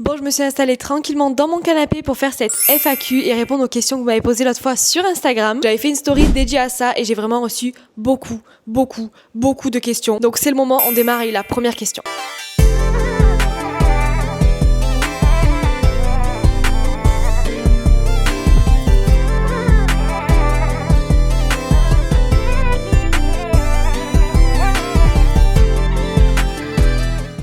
Bon, je me suis installée tranquillement dans mon canapé pour faire cette FAQ et répondre aux questions que vous m'avez posées l'autre fois sur Instagram. J'avais fait une story dédiée à ça et j'ai vraiment reçu beaucoup de questions. Donc c'est le moment, on démarre avec la première question.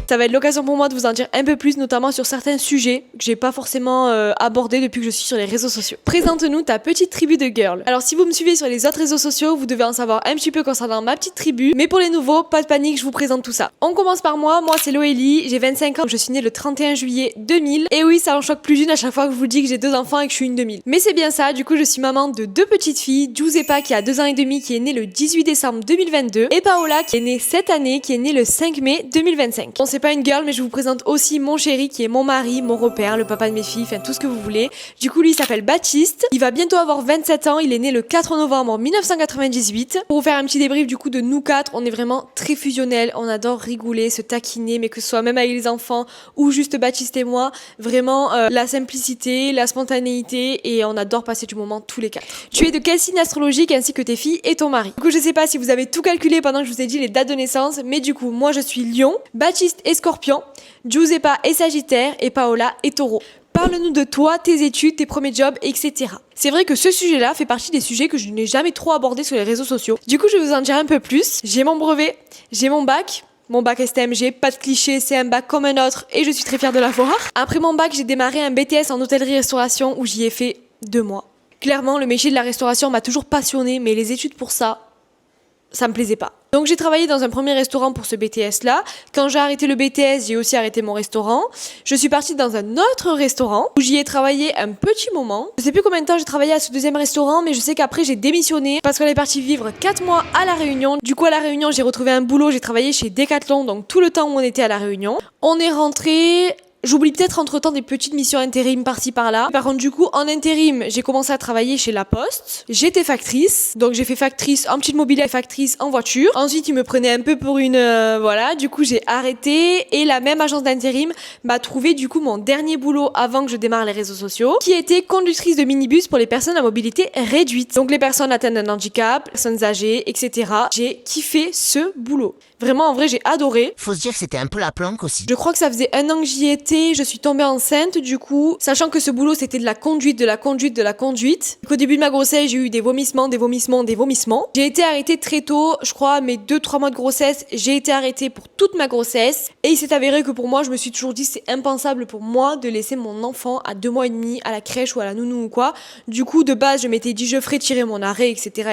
Ça va être l'occasion pour moi de vous en dire un peu plus, notamment sur certains sujets que j'ai pas forcément abordés depuis que je suis sur les réseaux sociaux. Présente-nous ta petite tribu de girls. Alors si vous me suivez sur les autres réseaux sociaux, vous devez en savoir un petit peu concernant ma petite tribu. Mais pour les nouveaux, pas de panique, je vous présente tout ça. On commence par moi c'est Loélie, j'ai 25 ans, je suis née le 31 juillet 2000. Et oui, ça en choque plus d'une à chaque fois que je vous dis que j'ai 2 enfants et que je suis une 2000. Mais c'est bien ça, du coup je suis maman de 2 petites filles, Giuseppa qui a 2 ans et demi, qui est née le 18 décembre 2022, et Paola qui est née cette année, qui est née le 5 mai 2025. Bon, c'est pas une girl, mais je vous présente aussi mon chéri qui est mon mari, mon repère, le papa de mes filles, enfin tout ce que vous voulez. Du coup, lui il s'appelle Baptiste, il va bientôt avoir 27 ans, il est né le 4 novembre 1998. Pour vous faire un petit débrief du coup de nous 4, on est vraiment très fusionnels, on adore rigoler, se taquiner, mais que ce soit même avec les enfants ou juste Baptiste et moi, vraiment la simplicité, la spontanéité, et on adore passer du moment tous les 4. Tu es de quel signe astrologique ainsi que tes filles et ton mari? Du coup, je sais pas si vous avez tout calculé pendant que je vous ai dit les dates de naissance, mais du coup, moi je suis Lion, Baptiste est Scorpion, Giuseppa est Sagittaire et Paola est Taureau. Parle-nous de toi, tes études, tes premiers jobs, etc. C'est vrai que ce sujet-là fait partie des sujets que je n'ai jamais trop abordés sur les réseaux sociaux. Du coup, je vais vous en dire un peu plus. J'ai mon brevet, j'ai mon bac STMG, pas de cliché, c'est un bac comme un autre et je suis très fière de l'avoir. Après mon bac, j'ai démarré un BTS en hôtellerie-restauration où j'y ai fait 2 mois. Clairement, le métier de la restauration m'a toujours passionnée, mais les études pour ça me plaisait pas. Donc j'ai travaillé dans un premier restaurant pour ce BTS là. Quand j'ai arrêté le BTS, j'ai aussi arrêté mon restaurant. Je suis partie dans un autre restaurant où j'y ai travaillé un petit moment. Je sais plus combien de temps j'ai travaillé à ce deuxième restaurant, mais je sais qu'après j'ai démissionné parce qu'on est parti vivre 4 mois à La Réunion. Du coup à La Réunion, j'ai retrouvé un boulot, j'ai travaillé chez Decathlon, donc tout le temps où on était à La Réunion. On est rentré. J'oublie peut-être entre-temps des petites missions intérim par-ci par-là. Par contre, du coup, en intérim, j'ai commencé à travailler chez La Poste. J'étais factrice. Donc, j'ai fait factrice en petite mobilette, factrice en voiture. Ensuite, ils me prenaient un peu pour une... voilà. Du coup, j'ai arrêté. Et la même agence d'intérim m'a trouvé, du coup, mon dernier boulot avant que je démarre les réseaux sociaux, qui était conductrice de minibus pour les personnes à mobilité réduite. Donc, les personnes atteintes d'un handicap, personnes âgées, etc. J'ai kiffé ce boulot. Vraiment, en vrai, j'ai adoré. Faut se dire que c'était un peu la planque aussi. Je crois que ça faisait 1 an que j'y étais, je suis tombée enceinte du coup, sachant que ce boulot c'était de la conduite. Qu'au début de ma grossesse, j'ai eu des vomissements. J'ai été arrêtée très tôt, je crois, mes 2-3 mois de grossesse, j'ai été arrêtée pour toute ma grossesse. Et il s'est avéré que pour moi, je me suis toujours dit c'est impensable pour moi de laisser mon enfant à 2 mois et demi à la crèche ou à la nounou ou quoi. Du coup, de base, je m'étais dit je ferais tirer mon arrêt, etc.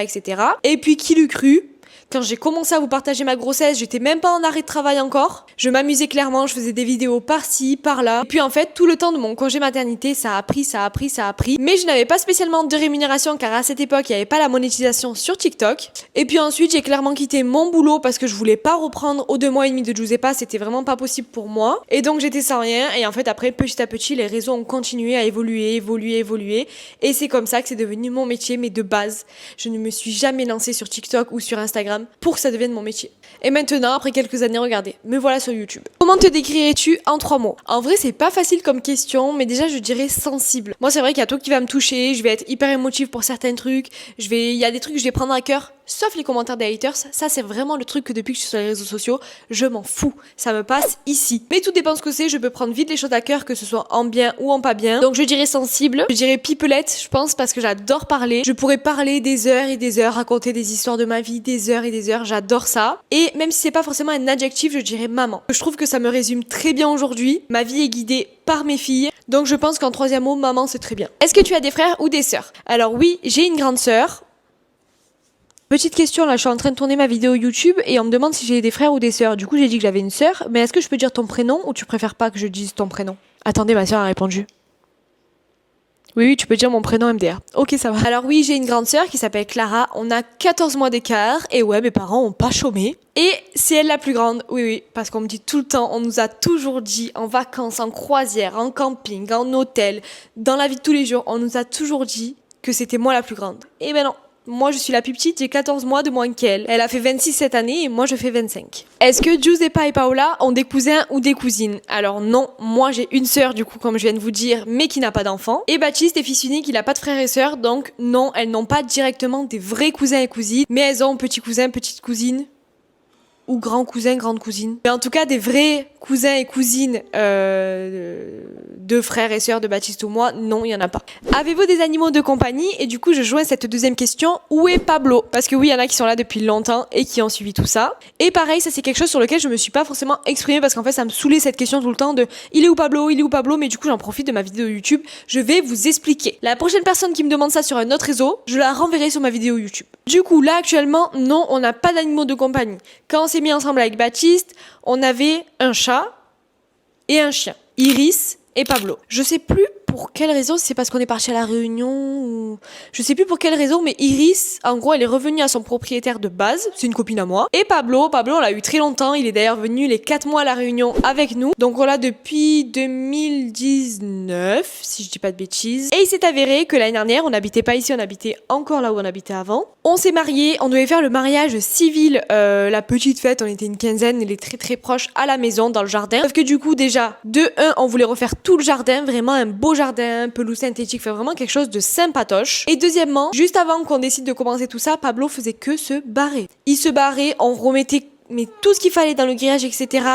Et puis, qui l'eût cru? Quand j'ai commencé à vous partager ma grossesse, j'étais même pas en arrêt de travail encore. Je m'amusais clairement, je faisais des vidéos par-ci, par-là. Et puis en fait, tout le temps de mon congé maternité, ça a pris. Mais je n'avais pas spécialement de rémunération car à cette époque, il n'y avait pas la monétisation sur TikTok. Et puis ensuite, j'ai clairement quitté mon boulot parce que je voulais pas reprendre aux 2 mois et demi de Giuseppa, c'était vraiment pas possible pour moi. Et donc j'étais sans rien. Et en fait, après, petit à petit, les réseaux ont continué à évoluer. Et c'est comme ça que c'est devenu mon métier, mais de base, je ne me suis jamais lancée sur TikTok ou sur Instagram pour que ça devienne mon métier. Et maintenant, après quelques années, regardez, me voilà sur YouTube. Comment te décrirais-tu en 3 mots? En vrai, c'est pas facile comme question, mais déjà, je dirais sensible. Moi, c'est vrai qu'il y a tout qui va me toucher, je vais être hyper émotive pour certains trucs, il y a des trucs que je vais prendre à cœur, sauf les commentaires des haters. Ça, c'est vraiment le truc que depuis que je suis sur les réseaux sociaux, je m'en fous. Ça me passe ici. Mais tout dépend ce que c'est, je peux prendre vite les choses à cœur, que ce soit en bien ou en pas bien. Donc, je dirais sensible, je dirais pipelette, je pense, parce que j'adore parler. Je pourrais parler des heures et des heures, raconter des histoires de ma vie, des heures et des heures, j'adore ça. Et même si c'est pas forcément un adjectif, je dirais maman. Je trouve que ça me résume très bien aujourd'hui. Ma vie est guidée par mes filles. Donc je pense qu'en 3e mot, maman, c'est très bien. Est-ce que tu as des frères ou des sœurs? Alors oui, j'ai une grande sœur. Petite question, là, je suis en train de tourner ma vidéo YouTube et on me demande si j'ai des frères ou des sœurs. Du coup, j'ai dit que j'avais une sœur. Mais est-ce que je peux dire ton prénom ou tu préfères pas que je dise ton prénom? Attendez, ma sœur a répondu. Oui, tu peux dire mon prénom MDR. Ok, ça va. Alors oui, j'ai une grande sœur qui s'appelle Clara. On a 14 mois d'écart. Et ouais, mes parents ont pas chômé. Et c'est elle la plus grande. Oui, parce qu'on me dit tout le temps, on nous a toujours dit, en vacances, en croisière, en camping, en hôtel, dans la vie de tous les jours, on nous a toujours dit que c'était moi la plus grande. Et ben non. Moi, je suis la plus petite, j'ai 14 mois de moins qu'elle. Elle a fait 26 cette année et moi, je fais 25. Est-ce que Giuseppa et Paola ont des cousins ou des cousines? Alors non, moi j'ai une sœur du coup, comme je viens de vous dire, mais qui n'a pas d'enfant. Et Baptiste est fils unique, il n'a pas de frères et sœurs, donc non, elles n'ont pas directement des vrais cousins et cousines, mais elles ont petits cousins, petites cousines, ou grands cousins, grandes cousines. Mais en tout cas, des vrais cousins et cousines de frères et sœurs de Baptiste ou moi, non, il n'y en a pas. Avez-vous des animaux de compagnie? Et du coup, je joins cette deuxième question. Où est Pablo? Parce que oui, il y en a qui sont là depuis longtemps et qui ont suivi tout ça. Et pareil, ça c'est quelque chose sur lequel je me suis pas forcément exprimée parce qu'en fait, ça me saoulait cette question tout le temps de il est où Pablo? Il est où Pablo? Mais du coup, j'en profite de ma vidéo YouTube. Je vais vous expliquer. La prochaine personne qui me demande ça sur un autre réseau, je la renverrai sur ma vidéo YouTube. Du coup, là, actuellement, non, on n'a pas d'animaux de compagnie. Quand on s'est mis ensemble avec Baptiste, on avait un chat et un chien. Iris et Pablo. Je sais plus pour quelle raison, si c'est parce qu'on est parti à la Réunion ou... Je sais plus pour quelle raison, mais Iris, en gros, elle est revenue à son propriétaire de base, c'est une copine à moi. Et Pablo, on l'a eu très longtemps, il est d'ailleurs venu les 4 mois à la Réunion avec nous. Donc on l'a depuis 2019, si je dis pas de bêtises. Et il s'est avéré que l'année dernière, on n'habitait pas ici, on habitait encore là où on habitait avant. On s'est mariés, on devait faire le mariage civil, la petite fête, on était une quinzaine, elle est très très proche à la maison, dans le jardin. Sauf que du coup, déjà, de 1, on voulait refaire tout le jardin, vraiment un beau jardin, pelouse synthétique, fait vraiment quelque chose de sympatoche. Et deuxièmement, juste avant qu'on décide de commencer tout ça, Pablo faisait que se barrer. Il se barrait, on remettait mais tout ce qu'il fallait dans le grillage, etc.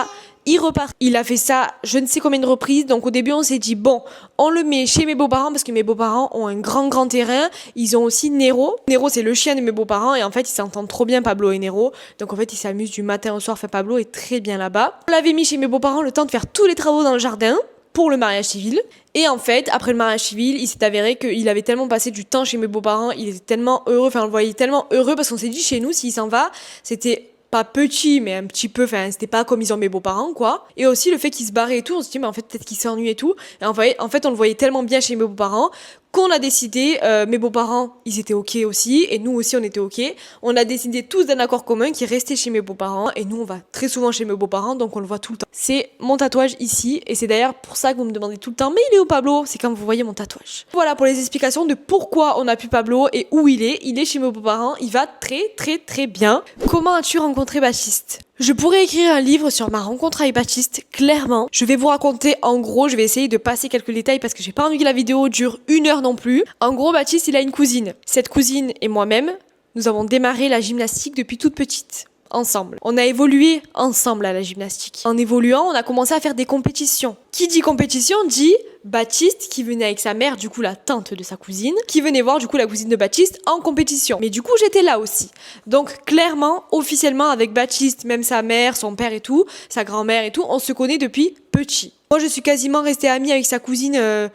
Il repart. Il a fait ça je ne sais combien de reprises. Donc au début on s'est dit bon, on le met chez mes beaux-parents parce que mes beaux-parents ont un grand terrain. Ils ont aussi Nero. Nero c'est le chien de mes beaux-parents et en fait ils s'entendent trop bien, Pablo et Nero. Donc en fait ils s'amusent du matin au soir. Enfin Pablo est très bien là-bas. On l'avait mis chez mes beaux-parents le temps de faire tous les travaux dans le jardin pour le mariage civil. Et en fait, après le mariage civil, il s'est avéré qu'il avait tellement passé du temps chez mes beaux-parents, il était tellement heureux, enfin on le voyait tellement heureux parce qu'on s'est dit chez nous, s'il s'en va, c'était pas petit, mais un petit peu, enfin c'était pas comme ils ont mes beaux-parents, quoi. Et aussi le fait qu'il se barrait et tout, on se dit mais en fait peut-être qu'il s'ennuie et tout. Et en fait on le voyait tellement bien chez mes beaux-parents qu'on a décidé, mes beaux-parents, ils étaient ok aussi, et nous aussi on était ok. On a décidé tous d'un accord commun qui restait chez mes beaux-parents, et nous on va très souvent chez mes beaux-parents, donc on le voit tout le temps. C'est mon tatouage ici, et c'est d'ailleurs pour ça que vous me demandez tout le temps, mais il est où Pablo? C'est quand vous voyez mon tatouage. Voilà pour les explications de pourquoi on a pu Pablo et où il est. Il est chez mes beaux-parents, il va très bien. Comment as-tu rencontré Baptiste? Je pourrais écrire un livre sur ma rencontre avec Baptiste, clairement. Je vais vous raconter en gros, je vais essayer de passer quelques détails parce que j'ai pas envie que la vidéo dure 1 heure non plus. En gros, Baptiste, il a une cousine. Cette cousine et moi-même, nous avons démarré la gymnastique depuis toute petite. Ensemble. On a évolué ensemble à la gymnastique. En évoluant, on a commencé à faire des compétitions. Qui dit compétition dit Baptiste qui venait avec sa mère, du coup la tante de sa cousine, qui venait voir du coup la cousine de Baptiste en compétition. Mais du coup j'étais là aussi. Donc clairement, officiellement avec Baptiste, même sa mère, son père et tout, sa grand-mère et tout, on se connaît depuis petit. Moi je suis quasiment restée amie avec sa cousine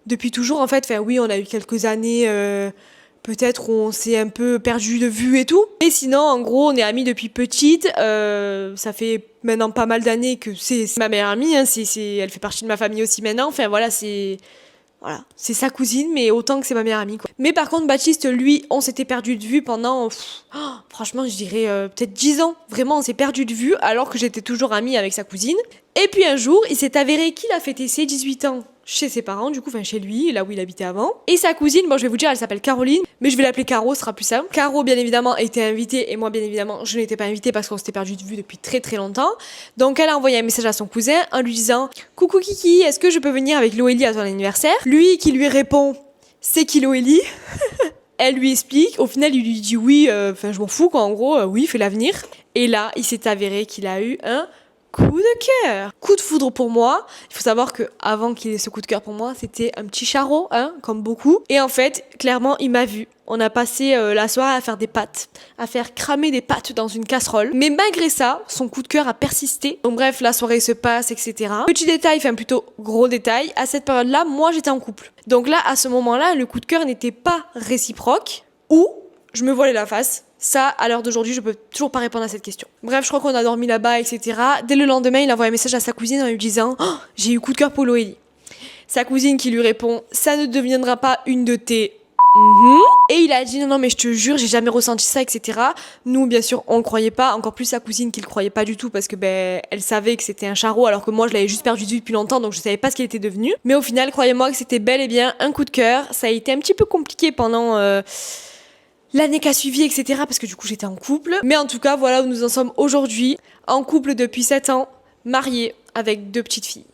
depuis toujours en fait. Enfin oui, on a eu quelques années... peut-être où on s'est un peu perdu de vue et tout. Et sinon, en gros, on est amis depuis petite. Ça fait maintenant pas mal d'années que c'est ma meilleure amie. Hein. Elle fait partie de ma famille aussi maintenant. Enfin voilà, c'est sa cousine, mais autant que c'est ma meilleure amie, quoi. Mais par contre, Baptiste, lui, on s'était perdu de vue pendant, franchement, je dirais peut-être 10 ans. Vraiment, on s'est perdu de vue alors que j'étais toujours amie avec sa cousine. Et puis un jour, il s'est avéré qu'il a fêté ses 18 ans chez ses parents, du coup, enfin chez lui, là où il habitait avant. Et sa cousine, bon je vais vous dire, elle s'appelle Caroline, mais je vais l'appeler Caro, ce sera plus simple. Caro, bien évidemment, était invitée, et moi, bien évidemment, je n'étais pas invitée parce qu'on s'était perdu de vue depuis très longtemps. Donc elle a envoyé un message à son cousin en lui disant « Coucou Kiki, est-ce que je peux venir avec Loélie à ton anniversaire ?» Lui qui lui répond « C'est qui Loélie ?» Elle lui explique, au final il lui dit oui, je m'en fous quoi, en gros, oui, fais-la venir. Et là, il s'est avéré qu'il a eu un coup de cœur, coup de foudre pour moi. Il faut savoir que avant qu'il ait ce coup de cœur pour moi, c'était un petit charreau, hein, comme beaucoup. Et en fait, clairement, il m'a vu. On a passé la soirée à faire des pâtes, à faire cramer des pâtes dans une casserole. Mais malgré ça, son coup de cœur a persisté. Donc bref, la soirée se passe, etc. Petit détail, enfin plutôt gros détail, à cette période-là, moi j'étais en couple. Donc là, à ce moment-là, le coup de cœur n'était pas réciproque, ou je me voilais la face. Ça, à l'heure d'aujourd'hui, je peux toujours pas répondre à cette question. Bref, je crois qu'on a dormi là-bas, etc. Dès le lendemain, il envoie un message à sa cousine en lui disant « Oh, j'ai eu coup de cœur pour Loélie ». Sa cousine qui lui répond « Ça ne deviendra pas une de tes... » Et il a dit non mais je te jure j'ai jamais ressenti ça, etc. Nous bien sûr on le croyait pas, encore plus sa cousine qui le croyait pas du tout parce que elle savait que c'était un charreau alors que moi je l'avais juste perdu de vue depuis longtemps donc je savais pas ce qu'il était devenu. Mais au final croyez-moi que c'était bel et bien un coup de cœur. Ça a été un petit peu compliqué pendant l'année qui a suivi, etc. Parce que du coup, j'étais en couple. Mais en tout cas, voilà où nous en sommes aujourd'hui. En couple depuis 7 ans, mariés avec 2 petites filles.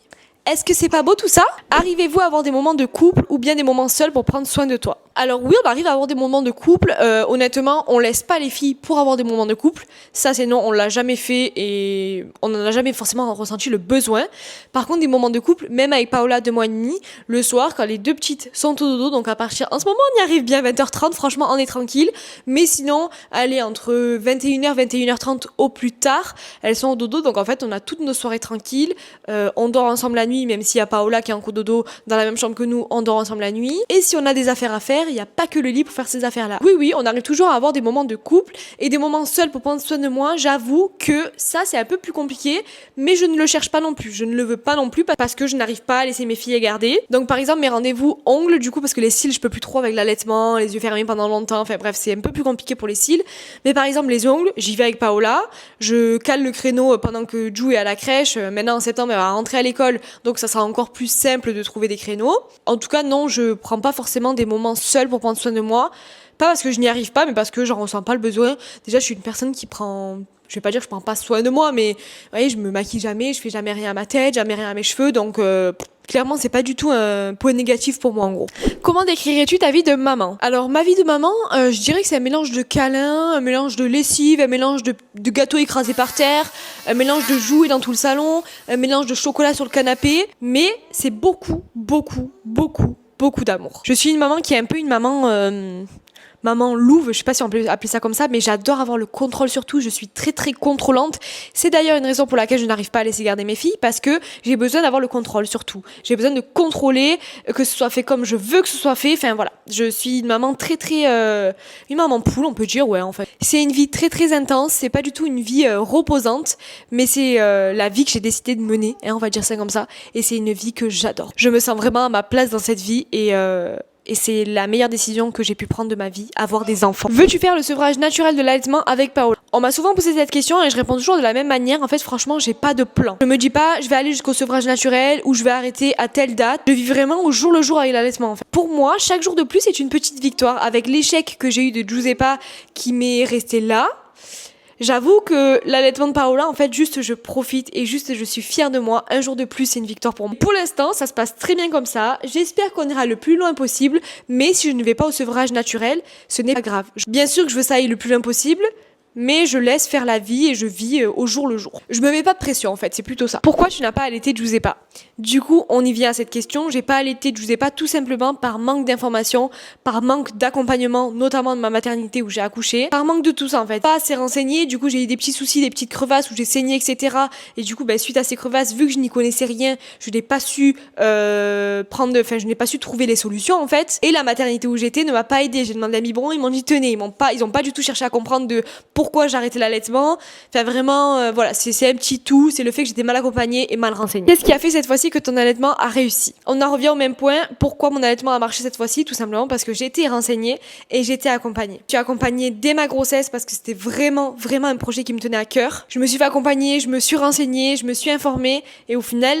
Est-ce que c'est pas beau tout ça? Arrivez-vous à avoir des moments de couple ou bien des moments seuls pour prendre soin de toi? Alors oui, on arrive à avoir des moments de couple. Honnêtement, on laisse pas les filles pour avoir des moments de couple. Ça, c'est non, on l'a jamais fait et on n'en a jamais forcément ressenti le besoin. Par contre, des moments de couple, même avec Paola 2 mois et demi, le soir, quand les 2 petites sont au dodo, donc à partir, en ce moment, on y arrive bien, 20h30, franchement, on est tranquille. Mais sinon, allez, entre 21h, 21h30 au plus tard, elles sont au dodo. Donc en fait, on a toutes nos soirées tranquilles. On dort ensemble la nuit, même s'il y a Paola qui est en cododo dans la même chambre que nous, on dort ensemble la nuit. Et si on a des affaires à faire, il n'y a pas que le lit pour faire ces affaires-là. Oui, on arrive toujours à avoir des moments de couple et des moments seuls pour prendre soin de moi. J'avoue que ça, c'est un peu plus compliqué, mais je ne le cherche pas non plus. Je ne le veux pas non plus parce que je n'arrive pas à laisser mes filles garder. Donc par exemple, mes rendez-vous ongles, du coup, parce que les cils, je peux plus trop avec l'allaitement, les yeux fermés pendant longtemps. Enfin bref, c'est un peu plus compliqué pour les cils. Mais par exemple, les ongles, j'y vais avec Paola. Je cale le créneau pendant que Ju est à la crèche. Maintenant, en septembre, elle va rentrer à l'école. Donc ça sera encore plus simple de trouver des créneaux. En tout cas, non, je prends pas forcément des moments seuls pour prendre soin de moi. Pas parce que je n'y arrive pas, mais parce que j'en ressens pas le besoin. Déjà, je suis une personne qui prend... Je vais pas dire que je prends pas soin de moi, mais vous voyez, je me maquille jamais, je fais jamais rien à ma tête, jamais rien à mes cheveux, donc clairement, c'est pas du tout un point négatif pour moi, en gros. Comment décrirais-tu ta vie de maman? Alors, ma vie de maman, je dirais que c'est un mélange de câlins, un mélange de lessive, un mélange de gâteaux écrasés par terre, un mélange de jouets dans tout le salon, un mélange de chocolat sur le canapé, mais c'est beaucoup d'amour. Je suis une maman qui est un peu une maman louve, je sais pas si on peut appeler ça comme ça, mais j'adore avoir le contrôle sur tout, je suis très contrôlante. C'est d'ailleurs une raison pour laquelle je n'arrive pas à laisser garder mes filles, parce que j'ai besoin d'avoir le contrôle sur tout. J'ai besoin de contrôler, que ce soit fait comme je veux que ce soit fait, enfin voilà. Je suis une maman une maman poule, on peut dire, ouais, en fait. C'est une vie très intense, c'est pas du tout une vie reposante, mais c'est la vie que j'ai décidé de mener, hein, on va dire ça comme ça, et c'est une vie que j'adore. Je me sens vraiment à ma place dans cette vie, et c'est la meilleure décision que j'ai pu prendre de ma vie, avoir des enfants. Veux-tu faire le sevrage naturel de l'allaitement avec Paola? On m'a souvent posé cette question et je réponds toujours de la même manière. En fait, franchement, j'ai pas de plan. Je me dis pas, je vais aller jusqu'au sevrage naturel ou je vais arrêter à telle date. Je vis vraiment au jour le jour avec l'allaitement, en fait. Pour moi, chaque jour de plus est une petite victoire. Avec l'échec que j'ai eu de Giuseppa qui m'est resté là, j'avoue que l'allaitement de Paola, en fait, juste je profite et juste je suis fière de moi. Un jour de plus, c'est une victoire pour moi. Pour l'instant, ça se passe très bien comme ça. J'espère qu'on ira le plus loin possible, mais si je ne vais pas au sevrage naturel, ce n'est pas grave. Bien sûr que je veux ça aille le plus loin possible, mais je laisse faire la vie et je vis au jour le jour. Je me mets pas de pression, en fait, c'est plutôt ça. Pourquoi tu n'as pas allaité Giuseppa? Du coup, on y vient à cette question. J'ai pas allaité Giuseppa tout simplement par manque d'informations, par manque d'accompagnement, notamment de ma maternité où j'ai accouché, par manque de tout ça, en fait. Pas assez renseigné, du coup, j'ai eu des petits soucis, des petites crevasses où j'ai saigné, etc. Et du coup, suite à ces crevasses, vu que je n'y connaissais rien, je n'ai pas su je n'ai pas su trouver les solutions, en fait. Et la maternité où j'étais ne m'a pas aidée. J'ai demandé à mi biberon, ils m'ont dit tenez, ils ont pas du tout cherché à comprendre pourquoi j'ai arrêté l'allaitement. Enfin vraiment, voilà, c'est un petit tout, c'est le fait que j'étais mal accompagnée et mal renseignée. Qu'est-ce qui a fait cette fois-ci que ton allaitement a réussi? On en revient au même point, pourquoi mon allaitement a marché cette fois-ci? Tout simplement parce que j'ai été renseignée et j'ai été accompagnée. Je suis accompagnée dès ma grossesse parce que c'était vraiment un projet qui me tenait à cœur. Je me suis fait accompagner, je me suis renseignée, je me suis informée et au final,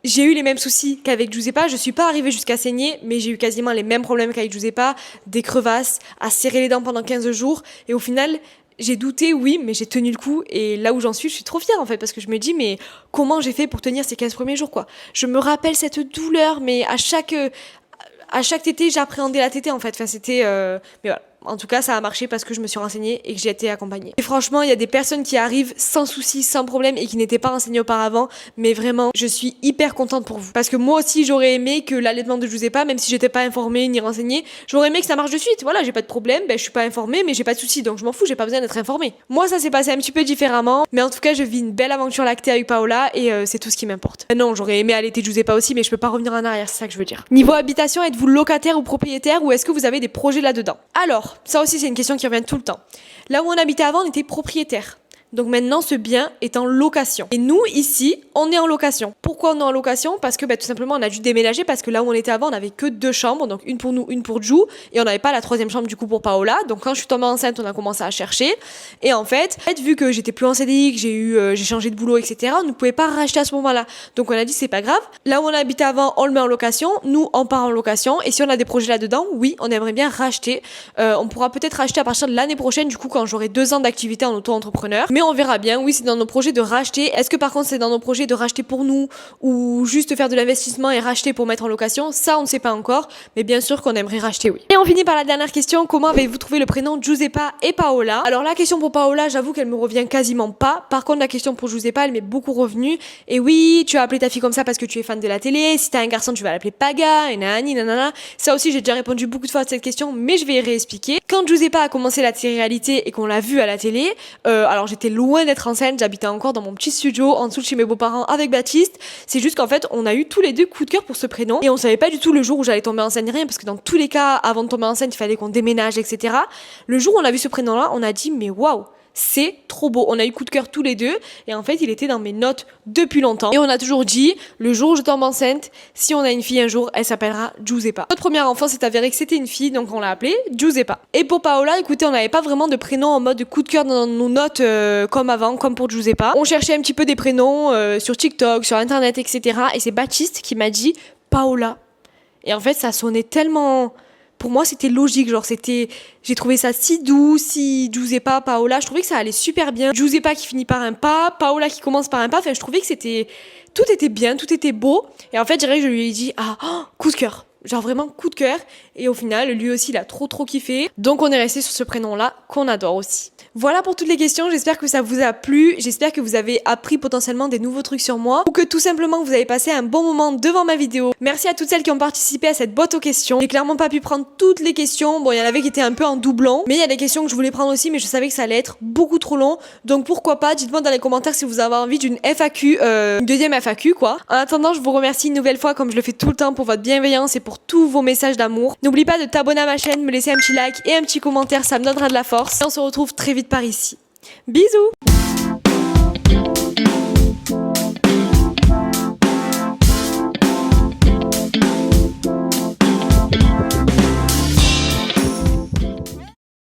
j'ai eu les mêmes soucis qu'avec Giuseppa. Je suis pas arrivée jusqu'à saigner, mais j'ai eu quasiment les mêmes problèmes qu'avec Giuseppa, des crevasses, à serrer les dents pendant 15 jours et au final, j'ai douté, oui, mais j'ai tenu le coup et là où j'en suis, je suis trop fière en fait parce que je me dis mais comment j'ai fait pour tenir ces 15 premiers jours quoi. Je me rappelle cette douleur mais à chaque tétée, j'appréhendais la tétée en fait. Enfin c'était mais voilà. En tout cas, ça a marché parce que je me suis renseignée et que j'ai été accompagnée. Et franchement, il y a des personnes qui arrivent sans soucis, sans problème et qui n'étaient pas renseignées auparavant. Mais vraiment, je suis hyper contente pour vous. Parce que moi aussi, j'aurais aimé que l'allaitement de Giuseppa, même si j'étais pas informée ni renseignée, j'aurais aimé que ça marche de suite. Voilà, j'ai pas de problème, je suis pas informée, mais j'ai pas de soucis. Donc je m'en fous, j'ai pas besoin d'être informée. Moi, ça s'est passé un petit peu différemment. Mais en tout cas, je vis une belle aventure lactée avec Paola et c'est tout ce qui m'importe. Non, j'aurais aimé allaiter Giuseppa aussi, mais je peux pas revenir en arrière, c'est ça que je veux dire. Niveau habitation, êtes-vous locataire ou propriétaire ou est-ce que vous avez des projets là-dedans? Alors, ça aussi, c'est une question qui revient tout le temps. Là où on habitait avant, on était propriétaire. Donc maintenant, ce bien est en location. Et nous, ici, on est en location. Pourquoi on est en location? Parce que tout simplement, on a dû déménager parce que là où on était avant, on n'avait que 2 chambres. Donc une pour nous, une pour Ju. Et on n'avait pas la 3e chambre du coup pour Paola. Donc quand je suis tombée enceinte, on a commencé à chercher. Et en fait, vu que j'étais plus en CDI, que j'ai changé de boulot, etc., on ne pouvait pas racheter à ce moment-là. Donc on a dit, c'est pas grave. Là où on habitait avant, on le met en location. Nous, on part en location. Et si on a des projets là-dedans, oui, on aimerait bien racheter. On pourra peut-être racheter à partir de l'année prochaine, du coup, quand j'aurai 2 ans d'activité en auto-entrepreneur. Mais on verra bien. Oui, c'est dans nos projets de racheter. Est-ce que par contre, c'est dans nos projets de racheter pour nous ou juste faire de l'investissement et racheter pour mettre en location? Ça, on ne sait pas encore. Mais bien sûr qu'on aimerait racheter, oui. Et on finit par la dernière question. Comment avez-vous trouvé le prénom Giuseppa et Paola? Alors, la question pour Paola, j'avoue qu'elle me revient quasiment pas. Par contre, la question pour Giuseppa, elle m'est beaucoup revenue. Et oui, tu as appelé ta fille comme ça parce que tu es fan de la télé. Si t'as un garçon, tu vas l'appeler Paga, et nanani, nanana. Ça aussi, j'ai déjà répondu beaucoup de fois à cette question, mais je vais y réexpliquer. Quand Giuseppa a commencé la télé-réalité et qu'on l'a vue à la télé, alors j'étais loin d'être enceinte, j'habitais encore dans mon petit studio en dessous de chez mes beaux-parents avec Baptiste. C'est juste qu'en fait, on a eu tous les deux coup de cœur pour ce prénom et on savait pas du tout le jour où j'allais tomber enceinte, rien, parce que dans tous les cas, avant de tomber enceinte, il fallait qu'on déménage, etc. Le jour où on a vu ce prénom-là, on a dit, mais waouh! C'est trop beau. On a eu coup de cœur tous les deux et en fait il était dans mes notes depuis longtemps et on a toujours dit le jour où je tombe enceinte, si on a une fille un jour, elle s'appellera Giuseppa. Notre premier enfant s'est avéré que c'était une fille, donc on l'a appelée Giuseppa. Et pour Paola, écoutez, on n'avait pas vraiment de prénom en mode coup de cœur dans nos notes comme avant, comme pour Giuseppa. On cherchait un petit peu des prénoms sur TikTok, sur internet, etc. Et c'est Baptiste qui m'a dit Paola. Et en fait ça sonnait tellement... Pour moi, c'était logique, j'ai trouvé ça si doux, si Giuseppa, Paola, je trouvais que ça allait super bien. Giuseppa qui finit par un pas, Paola qui commence par un pas, enfin, je trouvais que tout était bien, tout était beau. Et en fait, je dirais que je lui ai dit, coup de cœur. Genre vraiment coup de cœur. Et au final, lui aussi, il a trop kiffé. Donc, on est resté sur ce prénom-là, qu'on adore aussi. Voilà pour toutes les questions, j'espère que ça vous a plu, j'espère que vous avez appris potentiellement des nouveaux trucs sur moi ou que tout simplement vous avez passé un bon moment devant ma vidéo. Merci à toutes celles qui ont participé à cette boîte aux questions. J'ai clairement pas pu prendre toutes les questions, bon il y en avait qui étaient un peu en doublon, mais il y a des questions que je voulais prendre aussi mais je savais que ça allait être beaucoup trop long, donc pourquoi pas, dites-moi dans les commentaires si vous avez envie d'une FAQ, une deuxième FAQ quoi. En attendant, je vous remercie une nouvelle fois comme je le fais tout le temps pour votre bienveillance et pour tous vos messages d'amour. N'oublie pas de t'abonner à ma chaîne, me laisser un petit like et un petit commentaire, ça me donnera de la force. Et on se retrouve très vite par ici. Bisous!